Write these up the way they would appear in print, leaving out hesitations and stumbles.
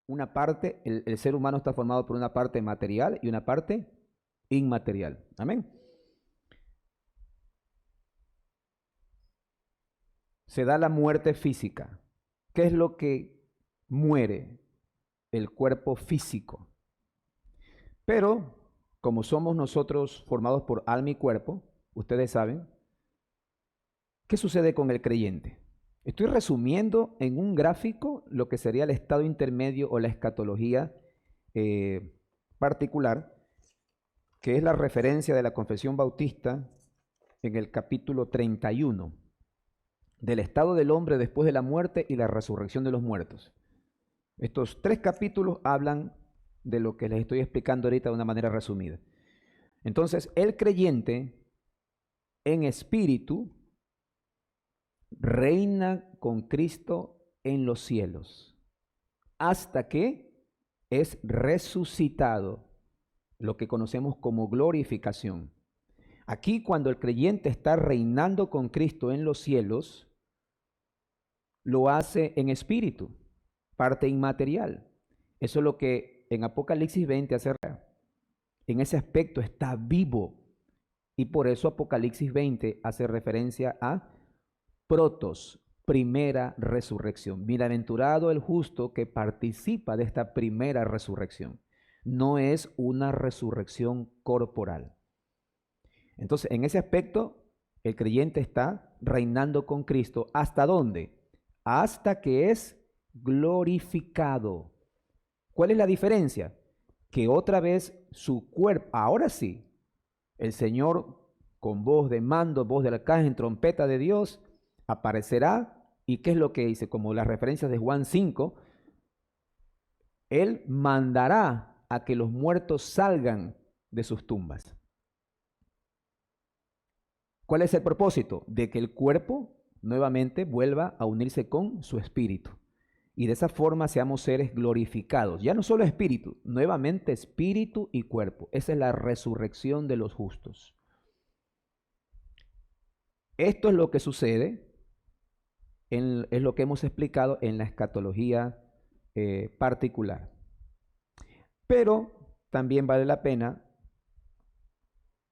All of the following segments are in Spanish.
una parte, el ser humano está formado por una parte material y una parte inmaterial. Amén. Se da la muerte física. ¿Qué es lo que muere? El cuerpo físico. Pero, como somos nosotros formados por alma y cuerpo, ustedes saben, ¿qué sucede con el creyente? Estoy resumiendo en un gráfico lo que sería el estado intermedio o la escatología particular, que es la referencia de la Confesión Bautista en el capítulo 31, del estado del hombre después de la muerte y la resurrección de los muertos. Estos 3 capítulos hablan de lo que les estoy explicando ahorita de una manera resumida. Entonces, el creyente en espíritu reina con Cristo en los cielos hasta que es resucitado, lo que conocemos como glorificación. Aquí, cuando el creyente está reinando con Cristo en los cielos, lo hace en espíritu, parte inmaterial. Eso es lo que en Apocalipsis 20 hace. En ese aspecto está vivo. Y por eso Apocalipsis 20 hace referencia a protos, primera resurrección. Bienaventurado el justo que participa de esta primera resurrección. No es una resurrección corporal. Entonces, en ese aspecto, el creyente está reinando con Cristo. ¿Hasta dónde? Hasta que es glorificado. ¿Cuál es la diferencia? Que otra vez su cuerpo, ahora sí, el Señor con voz de mando, voz del arcángel, trompeta de Dios, aparecerá. ¿Y qué es lo que dice? Como las referencias de Juan 5, Él mandará a que los muertos salgan de sus tumbas. ¿Cuál es el propósito? De que el cuerpo nuevamente vuelva a unirse con su espíritu. Y de esa forma seamos seres glorificados. Ya no solo espíritu, nuevamente espíritu y cuerpo. Esa es la resurrección de los justos. Esto es lo que sucede, es lo que hemos explicado en la escatología particular. Pero también vale la pena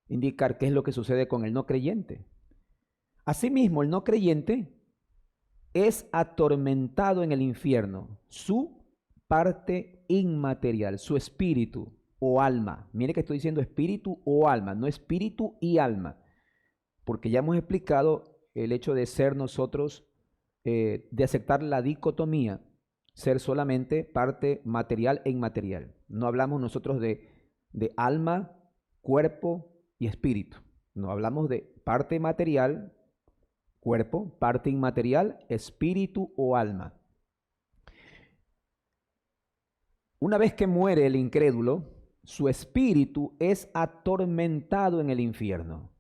indicar qué es lo que sucede con el no creyente. Asimismo, el no creyente es atormentado en el infierno, su parte inmaterial, su espíritu o alma. Mire que estoy diciendo espíritu o alma, no espíritu y alma, porque ya hemos explicado el hecho de ser nosotros, de aceptar la dicotomía, ser solamente parte material e inmaterial. No hablamos nosotros de alma, cuerpo y espíritu. No hablamos de parte material, cuerpo, parte inmaterial, espíritu o alma. Una vez que muere el incrédulo, su espíritu es atormentado en el infierno.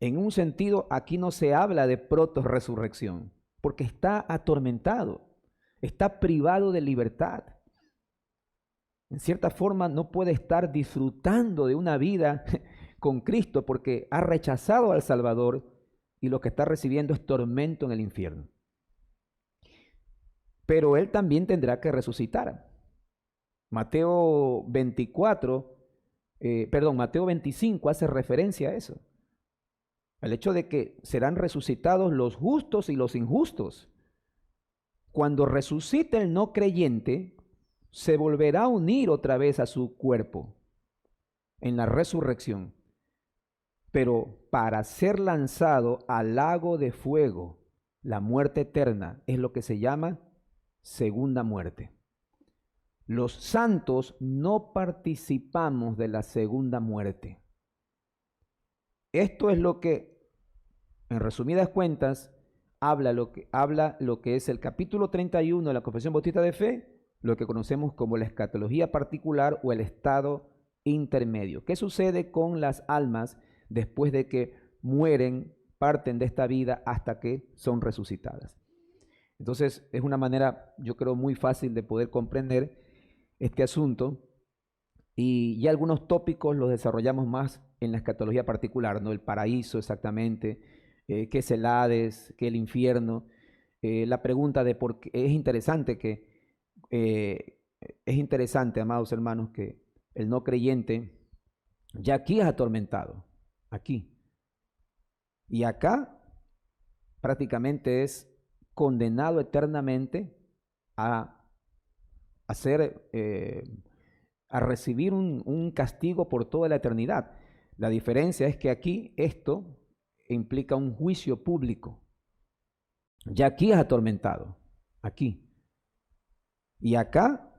En un sentido, aquí no se habla de proto-resurrección, porque está atormentado, está privado de libertad. En cierta forma, no puede estar disfrutando de una vida con Cristo porque ha rechazado al Salvador y lo que está recibiendo es tormento en el infierno. Pero él también tendrá que resucitar. Mateo 25 hace referencia a eso. El hecho de que serán resucitados los justos y los injustos. Cuando resucite el no creyente, se volverá a unir otra vez a su cuerpo en la resurrección, pero para ser lanzado al lago de fuego, la muerte eterna, es lo que se llama segunda muerte. Los santos no participamos de la segunda muerte. Esto es lo que, en resumidas cuentas, habla lo que es el capítulo 31 de la Confesión Bautista de Fe, lo que conocemos como la escatología particular o el estado intermedio. ¿Qué sucede con las almas después de que mueren, parten de esta vida hasta que son resucitadas? Entonces, es una manera, yo creo, muy fácil de poder comprender este asunto, y ya algunos tópicos los desarrollamos más en la escatología particular, ¿no? El paraíso exactamente, qué es el Hades, qué es el infierno. La pregunta de por qué es interesante que es interesante, amados hermanos, que el no creyente ya aquí es atormentado, aquí. Y acá prácticamente es condenado eternamente a, a ser, a recibir un castigo por toda la eternidad. La diferencia es que aquí esto implica un juicio público. Ya aquí es atormentado, aquí. Y acá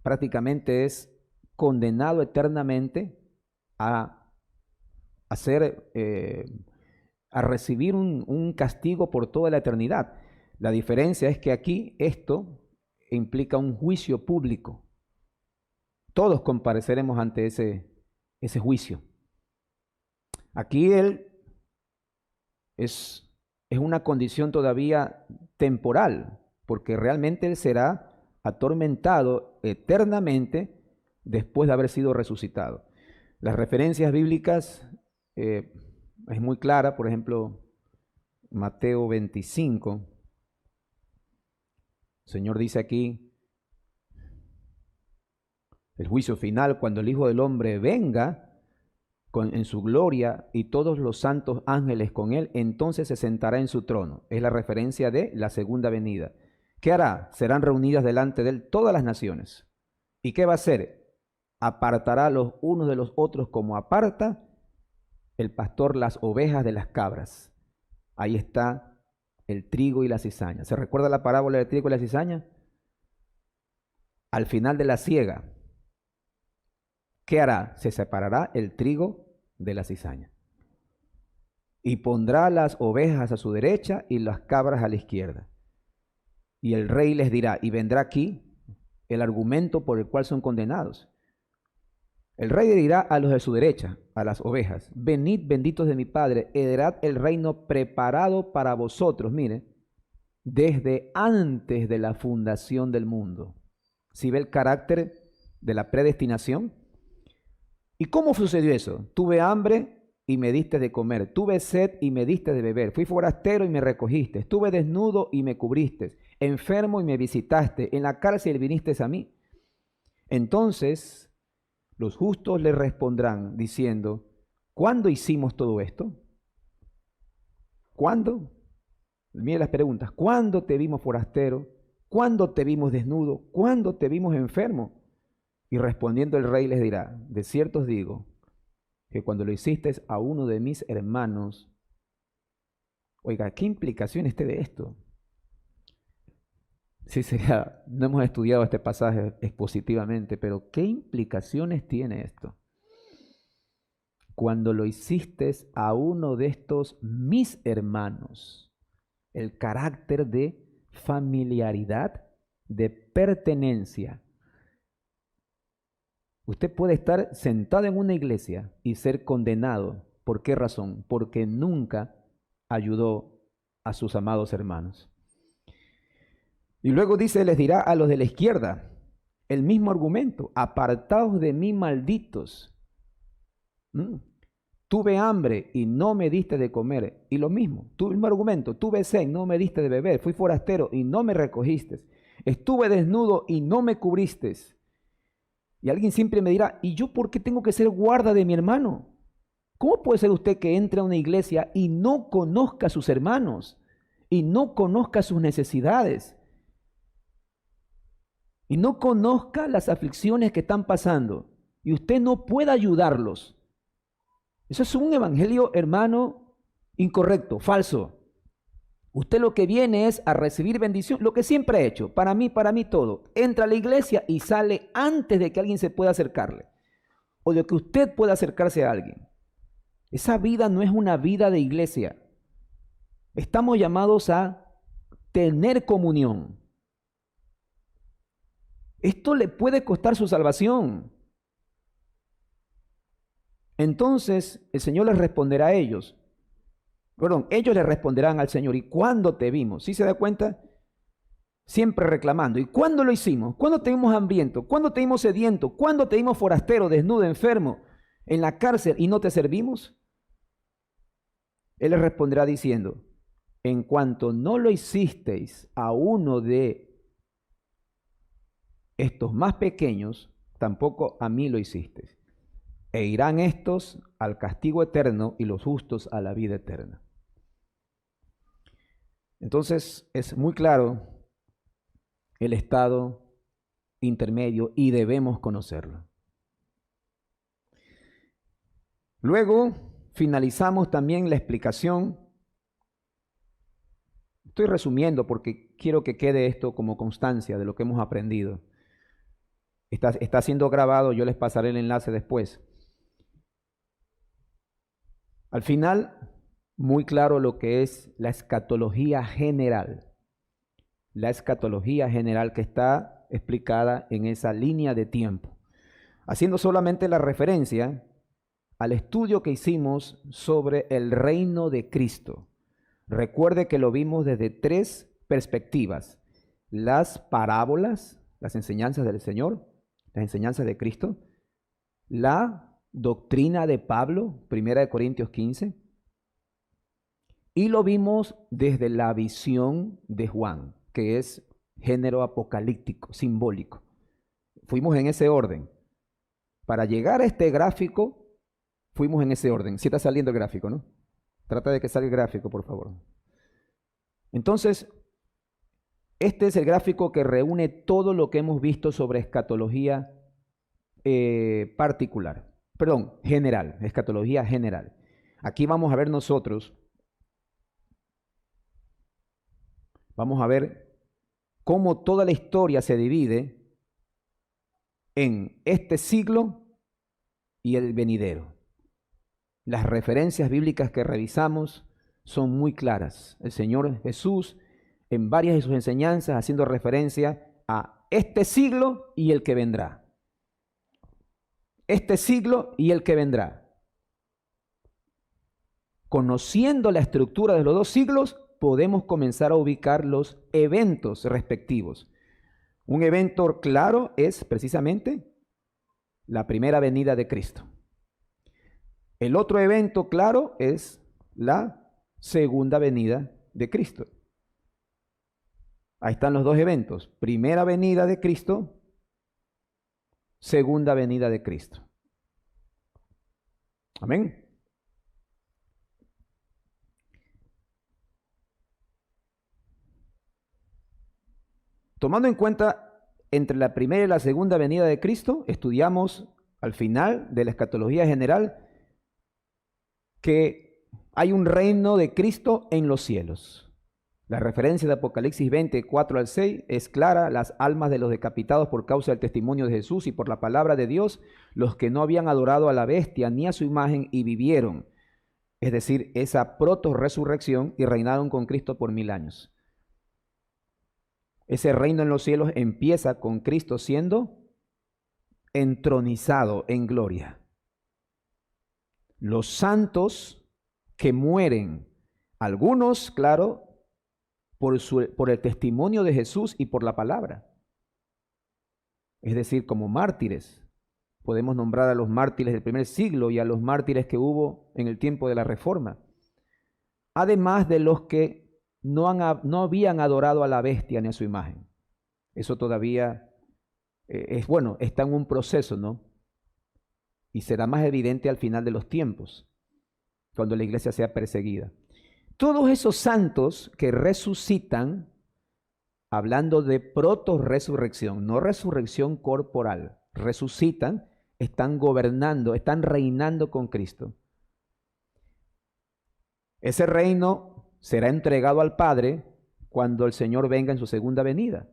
prácticamente es condenado eternamente a, a ser, a recibir un castigo por toda la eternidad. La diferencia es que aquí esto implica un juicio público. Todos compareceremos ante ese juicio. Aquí él es una condición todavía temporal, porque realmente él será atormentado eternamente después de haber sido resucitado. Las referencias bíblicas es muy clara, por ejemplo, Mateo 25, el Señor dice aquí, el juicio final, cuando el Hijo del Hombre venga en su gloria y todos los santos ángeles con él, entonces se sentará en su trono. Es la referencia de la segunda venida. ¿Qué hará? Serán reunidas delante de él todas las naciones. ¿Y qué va a hacer? Apartará los unos de los otros como aparta el pastor las ovejas de las cabras. Ahí está el trigo y la cizaña. ¿Se recuerda la parábola del trigo y la cizaña? Al final de la siega, ¿qué hará? Se separará el trigo de la cizaña. Y pondrá las ovejas a su derecha y las cabras a la izquierda. Y el rey les dirá, y vendrá aquí el argumento por el cual son condenados. El rey dirá a los de su derecha, a las ovejas, venid benditos de mi Padre, heredad el reino preparado para vosotros, mire, desde antes de la fundación del mundo. ¿Sí ve el carácter de la predestinación? ¿Y cómo sucedió eso? Tuve hambre y me diste de comer, tuve sed y me diste de beber, fui forastero y me recogiste, estuve desnudo y me cubriste, enfermo y me visitaste, en la cárcel viniste a mí. Entonces los justos le responderán diciendo, ¿cuándo hicimos todo esto? ¿Cuándo? Mire las preguntas. ¿Cuándo te vimos forastero? ¿Cuándo te vimos desnudo? ¿Cuándo te vimos enfermo? Y respondiendo el rey les dirá, de cierto os digo, que cuando lo hiciste a uno de mis hermanos, oiga, ¿qué implicaciones tiene esto? Sí, no hemos estudiado este pasaje expositivamente, pero ¿qué implicaciones tiene esto? Cuando lo hiciste a uno de estos mis hermanos, el carácter de familiaridad, de pertenencia. Usted puede estar sentado en una iglesia y ser condenado. ¿Por qué razón? Porque nunca ayudó a sus amados hermanos. Y luego dice, les dirá a los de la izquierda el mismo argumento, apartaos de mí, malditos. Tuve hambre y no me diste de comer. Y lo mismo, tu mismo argumento, tuve sed y no me diste de beber. Fui forastero y no me recogiste. Estuve desnudo y no me cubriste. Y alguien siempre me dirá, ¿y yo por qué tengo que ser guarda de mi hermano? ¿Cómo puede ser usted que entre a una iglesia y no conozca a sus hermanos? Y no conozca sus necesidades? Y no conozca las aflicciones que están pasando. Y usted no pueda ayudarlos. Eso es un evangelio, hermano, incorrecto, falso. Usted lo que viene es a recibir bendición, lo que siempre ha hecho, para mí todo. Entra a la iglesia y sale antes de que alguien se pueda acercarle o de que usted pueda acercarse a alguien. Esa vida no es una vida de iglesia. Estamos llamados a tener comunión. Esto le puede costar su salvación. Entonces el Señor les responderá a ellos. Ellos le responderán al Señor, ¿y cuándo te vimos? ¿Sí se da cuenta? Siempre reclamando. ¿Y cuándo lo hicimos? ¿Cuándo te vimos hambriento? ¿Cuándo te vimos sediento? ¿Cuándo te vimos forastero, desnudo, enfermo, en la cárcel y no te servimos? Él les responderá diciendo, en cuanto no lo hicisteis a uno de estos más pequeños tampoco a mí lo hiciste. E irán estos al castigo eterno y los justos a la vida eterna. Entonces es muy claro el estado intermedio y debemos conocerlo. Luego finalizamos también la explicación. Estoy resumiendo porque quiero que quede esto como constancia de lo que hemos aprendido. Está siendo grabado, yo les pasaré el enlace después. Al final, muy claro lo que es la escatología general. La escatología general que está explicada en esa línea de tiempo. Haciendo solamente la referencia al estudio que hicimos sobre el reino de Cristo. Recuerde que lo vimos desde 3 perspectivas. Las parábolas, las enseñanzas del Señor, las enseñanzas de Cristo, la doctrina de Pablo, 1 Corintios 15, y lo vimos desde la visión de Juan, que es género apocalíptico, simbólico. Fuimos en ese orden. Para llegar a este gráfico, fuimos en ese orden. Sí está saliendo el gráfico, ¿no? Trata de que salga el gráfico, por favor. Entonces, este es el gráfico que reúne todo lo que hemos visto sobre escatología general, escatología general. Aquí vamos a ver nosotros, vamos a ver cómo toda la historia se divide en este siglo y el venidero. Las referencias bíblicas que revisamos son muy claras. El Señor Jesús, en varias de sus enseñanzas, haciendo referencia a este siglo y el que vendrá. Este siglo y el que vendrá. Conociendo la estructura de los 2 siglos, podemos comenzar a ubicar los eventos respectivos. Un evento claro es precisamente la primera venida de Cristo. El otro evento claro es la segunda venida de Cristo. Ahí están los 2 eventos. Primera venida de Cristo, segunda venida de Cristo. Amén. Tomando en cuenta entre la primera y la segunda venida de Cristo, estudiamos al final de la escatología general que hay un reino de Cristo en los cielos. La referencia de Apocalipsis 20, 4 al 6 es clara: las almas de los decapitados por causa del testimonio de Jesús y por la palabra de Dios, los que no habían adorado a la bestia ni a su imagen y vivieron. Es decir, esa proto-resurrección, y reinaron con Cristo por 1000 años. Ese reino en los cielos empieza con Cristo siendo entronizado en gloria. Los santos que mueren, algunos, claro, por el testimonio de Jesús y por la palabra. Es decir, como mártires. Podemos nombrar a los mártires del primer siglo y a los mártires que hubo en el tiempo de la Reforma. Además de los que no habían adorado a la bestia ni a su imagen. Eso todavía está en un proceso, ¿no? Y será más evidente al final de los tiempos, cuando la iglesia sea perseguida. Todos esos santos que resucitan, hablando de proto-resurrección, no resurrección corporal, resucitan, están gobernando, están reinando con Cristo. Ese reino será entregado al Padre cuando el Señor venga en su segunda venida.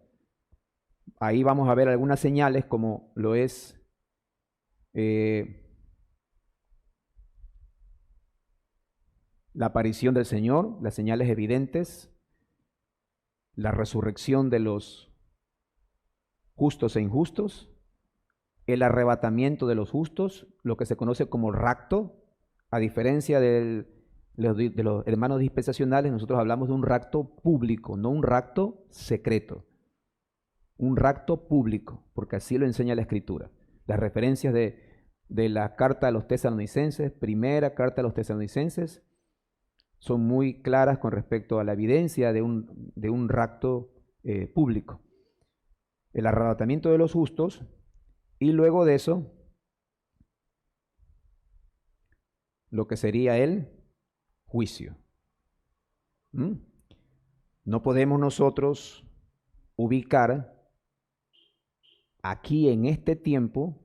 Ahí vamos a ver algunas señales, como lo es la aparición del Señor, las señales evidentes, la resurrección de los justos e injustos, el arrebatamiento de los justos, lo que se conoce como rapto. A diferencia de los hermanos dispensacionales, nosotros hablamos de un rapto público, no un rapto secreto. Un rapto público, porque así lo enseña la Escritura. Las referencias de la carta a los tesalonicenses, primera carta a los tesalonicenses, son muy claras con respecto a la evidencia de un rapto público. el arrebatamiento de los justos y luego de eso lo que sería el juicio. ¿Mm? No podemos nosotros ubicar aquí en este tiempo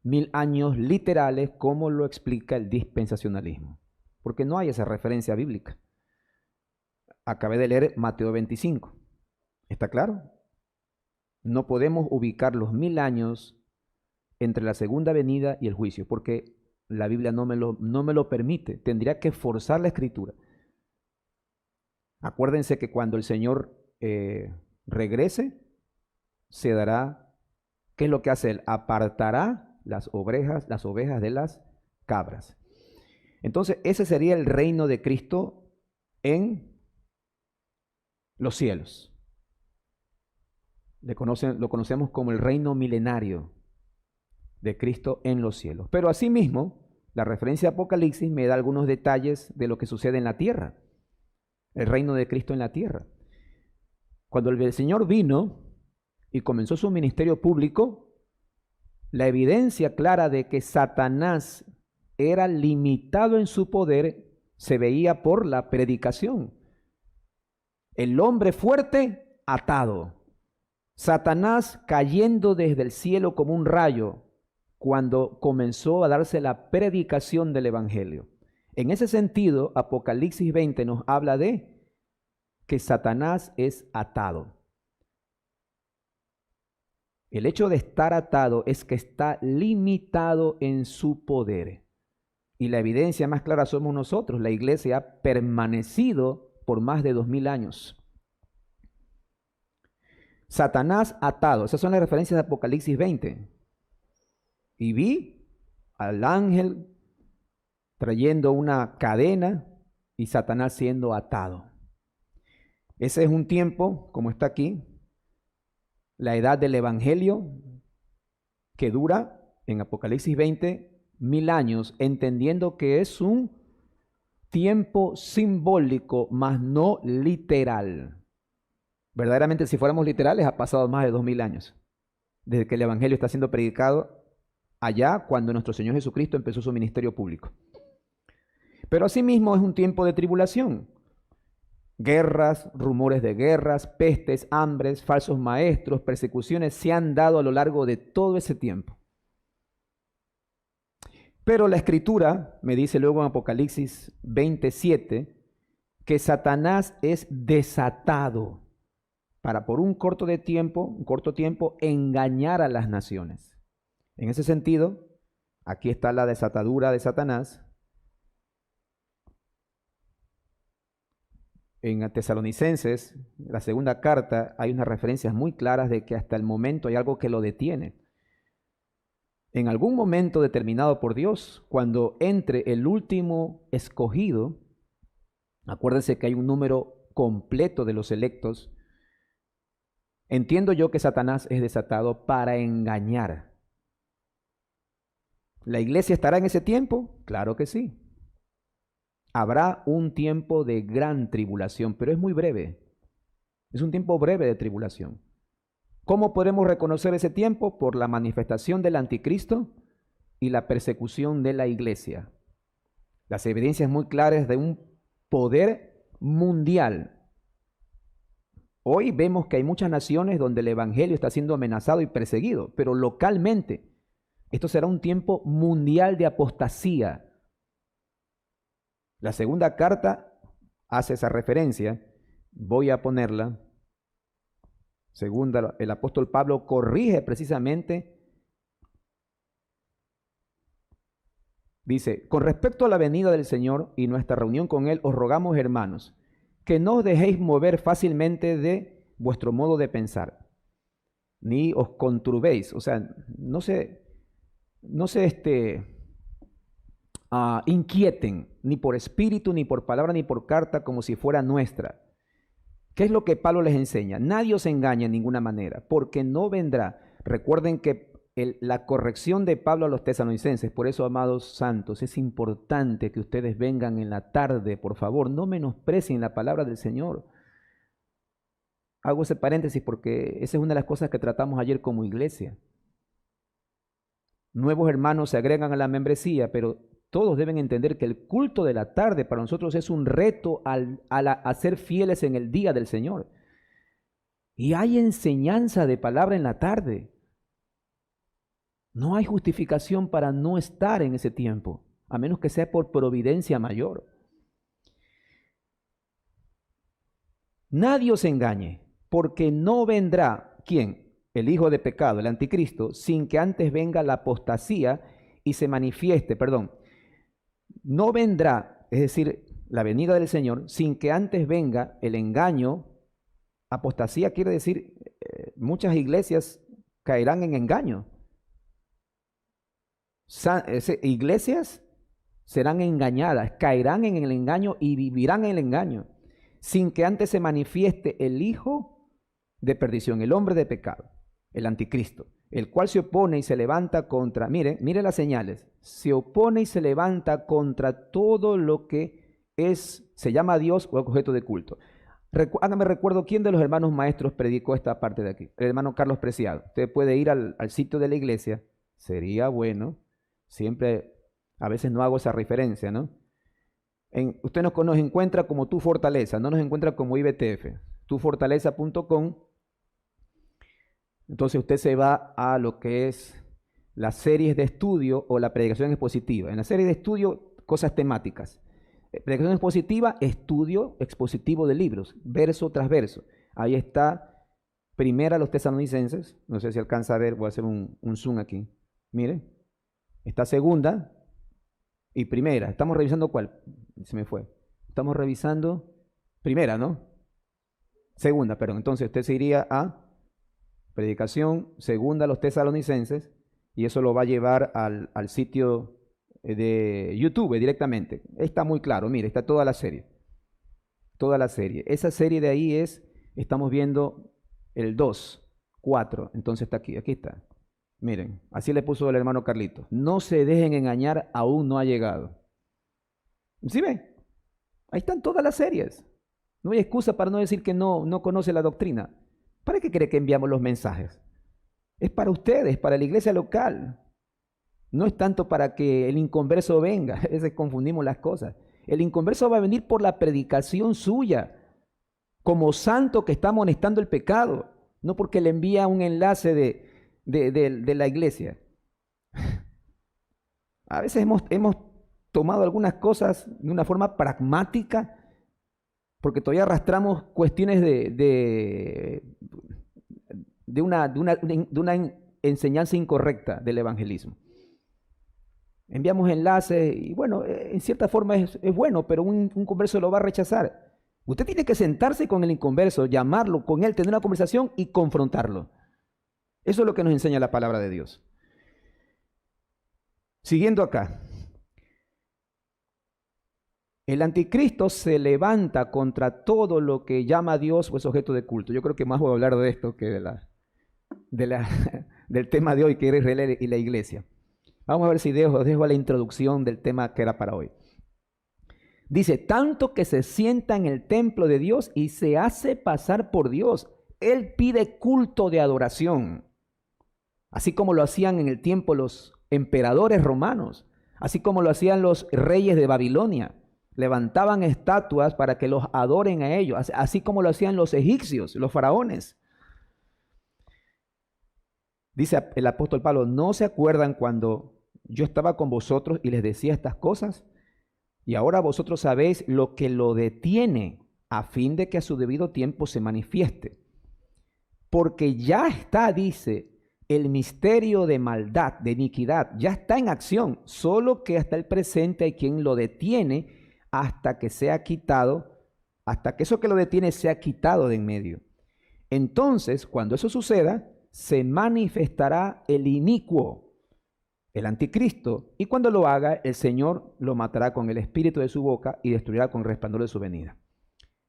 1000 años literales como lo explica el dispensacionalismo, porque no hay esa referencia bíblica. Acabé de leer Mateo 25. ¿Está claro? No podemos ubicar los 1000 años entre la segunda venida y el juicio, porque la Biblia no me lo permite. Tendría que forzar la escritura. Acuérdense que cuando el Señor regrese, se dará, ¿qué es lo que hace Él? Apartará las ovejas de las cabras. Entonces, ese sería el reino de Cristo en los cielos. Lo conocemos como el reino milenario de Cristo en los cielos. Pero asimismo, la referencia a Apocalipsis me da algunos detalles de lo que sucede en la tierra, el reino de Cristo en la tierra. Cuando el Señor vino y comenzó su ministerio público, la evidencia clara de que Satanás era limitado en su poder se veía por la predicación. El hombre fuerte atado, Satanás cayendo desde el cielo como un rayo cuando comenzó a darse la predicación del evangelio. En ese sentido, Apocalipsis 20 nos habla de que Satanás es atado. El hecho de estar atado es que está limitado en su poder. Y la evidencia más clara somos nosotros. La iglesia ha permanecido por más de 2000 años. Satanás atado. Esas son las referencias de Apocalipsis 20. Y vi al ángel trayendo una cadena y Satanás siendo atado. Ese es un tiempo, como está aquí, la edad del evangelio, que dura en Apocalipsis 20 1000 años, entendiendo que es un tiempo simbólico, mas no literal. Verdaderamente, si fuéramos literales, ha pasado más de 2000 años, desde que el evangelio está siendo predicado allá cuando nuestro Señor Jesucristo empezó su ministerio público. Pero asimismo es un tiempo de tribulación. Guerras, rumores de guerras, pestes, hambres, falsos maestros, persecuciones se han dado a lo largo de todo ese tiempo. Pero la Escritura me dice luego en Apocalipsis 27 que Satanás es desatado para por un corto tiempo engañar a las naciones. En ese sentido, aquí está la desatadura de Satanás. En Tesalonicenses, la segunda carta, hay unas referencias muy claras de que hasta el momento hay algo que lo detiene. En algún momento determinado por Dios, cuando entre el último escogido, acuérdense que hay un número completo de los electos, entiendo yo que Satanás es desatado para engañar. ¿La iglesia estará en ese tiempo? Claro que sí. Habrá un tiempo de gran tribulación, pero es muy breve. Es un tiempo breve de tribulación. ¿Cómo podemos reconocer ese tiempo? Por la manifestación del anticristo y la persecución de la iglesia. Las evidencias muy claras de un poder mundial. Hoy vemos que hay muchas naciones donde el evangelio está siendo amenazado y perseguido, pero localmente. Esto será un tiempo mundial de apostasía. La segunda carta hace esa referencia. Voy a ponerla. Segunda, el apóstol Pablo corrige precisamente. Dice, con respecto a la venida del Señor y nuestra reunión con Él, os rogamos, hermanos, que no os dejéis mover fácilmente de vuestro modo de pensar, ni os conturbéis. O sea, no se inquieten, ni por espíritu, ni por palabra, ni por carta, como si fuera nuestra. ¿Qué es lo que Pablo les enseña? Nadie os engaña en ninguna manera, porque no vendrá. Recuerden que la corrección de Pablo a los tesalonicenses, por eso, amados santos, es importante que ustedes vengan en la tarde, por favor, no menosprecien la palabra del Señor. Hago ese paréntesis porque esa es una de las cosas que tratamos ayer como iglesia. Nuevos hermanos se agregan a la membresía, pero todos deben entender que el culto de la tarde para nosotros es un reto a ser fieles en el día del Señor. Y hay enseñanza de palabra en la tarde. No hay justificación para no estar en ese tiempo, a menos que sea por providencia mayor. Nadie os engañe, porque no vendrá, ¿quién? El hijo de pecado, el anticristo, sin que antes venga la apostasía y se manifieste, no vendrá, es decir, la venida del Señor, sin que antes venga el engaño. Apostasía quiere decir, muchas iglesias caerán en engaño. Iglesias serán engañadas, caerán en el engaño y vivirán en el engaño, sin que antes se manifieste el hijo de perdición, el hombre de pecado, el anticristo, el cual se opone y se levanta contra, mire las señales, se opone y se levanta contra todo lo que se llama Dios o objeto de culto. Hágame recuerdo quién de los hermanos maestros predicó esta parte de aquí. El hermano Carlos Preciado. Usted puede ir al sitio de la iglesia, sería bueno. Siempre, a veces no hago esa referencia, ¿no? Usted nos encuentra como Tu Fortaleza, no nos encuentra como IBTF, tufortaleza.com. Entonces usted se va a lo que es las series de estudio o la predicación expositiva. En la serie de estudio, cosas temáticas. Predicación expositiva, estudio expositivo de libros, verso tras verso. Ahí está, primera los Tesalonicenses, no sé si alcanza a ver, voy a hacer un zoom aquí. Miren. Está segunda y primera. Estamos revisando ¿cuál? Se me fue. Estamos revisando primera, ¿no? Segunda, perdón. Entonces usted se iría a predicación segunda a los Tesalonicenses y eso lo va a llevar al sitio de YouTube directamente. Está muy claro, mire, está toda la serie. Toda la serie. Esa serie de ahí estamos viendo el 2, 4. Entonces está aquí está. Miren, así le puso el hermano Carlito. No se dejen engañar, aún no ha llegado. ¿Sí ven? Ahí están todas las series. No hay excusa para no decir que no conoce la doctrina. ¿Para qué cree que enviamos los mensajes? Es para ustedes, para la iglesia local. No es tanto para que el inconverso venga. A veces confundimos las cosas. El inconverso va a venir por la predicación suya, como santo que está amonestando el pecado, no porque le envía un enlace de la iglesia. A veces hemos tomado algunas cosas de una forma pragmática porque todavía arrastramos cuestiones de una enseñanza incorrecta del evangelismo. Enviamos enlaces y bueno, en cierta forma es bueno, pero un converso lo va a rechazar. Usted tiene que sentarse con el inconverso, llamarlo con él, tener una conversación y confrontarlo. Eso es lo que nos enseña la palabra de Dios. Siguiendo acá. El anticristo se levanta contra todo lo que llama a Dios o es objeto de culto. Yo creo que más voy a hablar de esto que del tema de hoy, que era Israel y la iglesia. Vamos a ver si dejo la introducción del tema que era para hoy. Dice, tanto que se sienta en el templo de Dios y se hace pasar por Dios. Él pide culto de adoración, así como lo hacían en el tiempo los emperadores romanos, así como lo hacían los reyes de Babilonia. Levantaban estatuas para que los adoren a ellos, así como lo hacían los egipcios, los faraones. Dice el apóstol Pablo, ¿no se acuerdan cuando yo estaba con vosotros y les decía estas cosas? Y ahora vosotros sabéis lo que lo detiene a fin de que a su debido tiempo se manifieste. Porque ya está, dice, el misterio de maldad, de iniquidad, ya está en acción, solo que hasta el presente hay quien lo detiene hasta que sea quitado, hasta que eso que lo detiene sea quitado de en medio. Entonces, cuando eso suceda, se manifestará el inicuo, el anticristo, y cuando lo haga, el Señor lo matará con el espíritu de su boca y destruirá con el resplandor de su venida.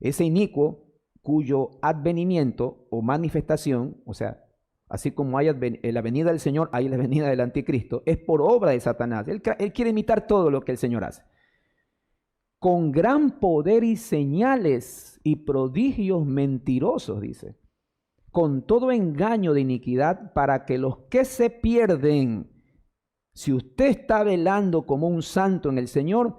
Ese inicuo, cuyo advenimiento o manifestación, o sea, así como hay la venida del Señor, hay la venida del anticristo, es por obra de Satanás. Él quiere imitar todo lo que el Señor hace. Con gran poder y señales y prodigios mentirosos, dice. con todo engaño de iniquidad para que los que se pierden, si usted está velando como un santo en el Señor,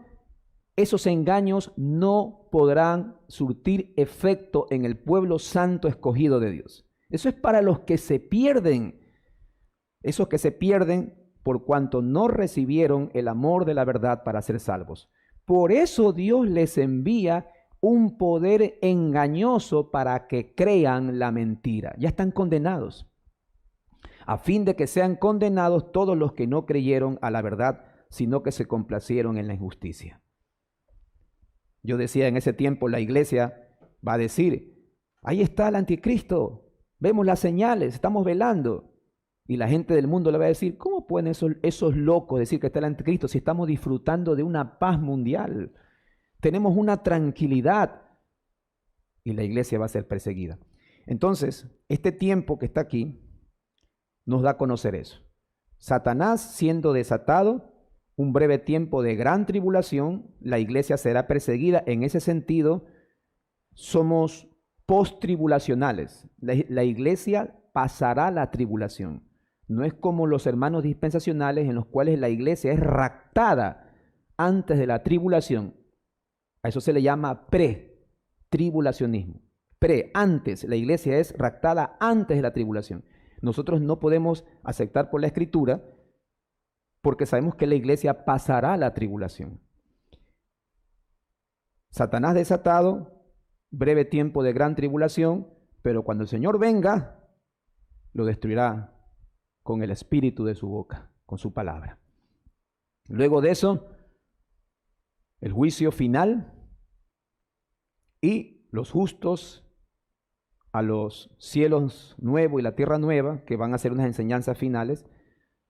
esos engaños no podrán surtir efecto en el pueblo santo escogido de Dios. Eso es para los que se pierden, esos que se pierden por cuanto no recibieron el amor de la verdad para ser salvos. Por eso Dios les envía un poder engañoso para que crean la mentira. Ya están condenados, a fin de que sean condenados todos los que no creyeron a la verdad, sino que se complacieron en la injusticia. Yo decía, en ese tiempo la iglesia va a decir, ahí está el anticristo, vemos las señales, estamos velando. Y la gente del mundo le va a decir, ¿cómo pueden esos locos decir que está el anticristo si estamos disfrutando de una paz mundial? Tenemos una tranquilidad. Y la iglesia va a ser perseguida. Entonces, este tiempo que está aquí nos da a conocer eso. Satanás siendo desatado, un breve tiempo de gran tribulación, la iglesia será perseguida. En ese sentido, somos post-tribulacionales. La iglesia pasará la tribulación. No es como los hermanos dispensacionales en los cuales la iglesia es raptada antes de la tribulación. A eso se le llama pre-tribulacionismo. Antes, la iglesia es raptada antes de la tribulación. Nosotros no podemos aceptar por la Escritura porque sabemos que la iglesia pasará la tribulación. Satanás desatado, breve tiempo de gran tribulación, pero cuando el Señor venga, lo destruirá con el espíritu de su boca, con su palabra. Luego de eso, el juicio final y los justos a los cielos nuevos y la tierra nueva, que van a ser unas enseñanzas finales,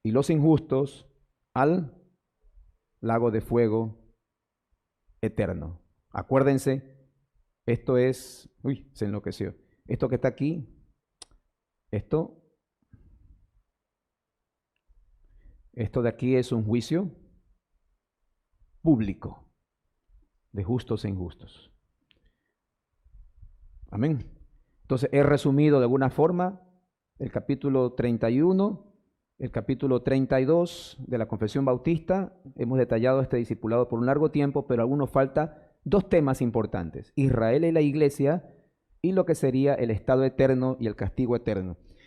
y los injustos al lago de fuego eterno. Acuérdense, esto es, se enloqueció. Esto que está aquí, esto de aquí es un juicio público de justos e injustos. Amén. Entonces, he resumido de alguna forma el capítulo 31, el capítulo 32 de la Confesión Bautista. Hemos detallado este discipulado por un largo tiempo, pero aún nos falta dos temas importantes: Israel y la iglesia, y lo que sería el estado eterno y el castigo eterno.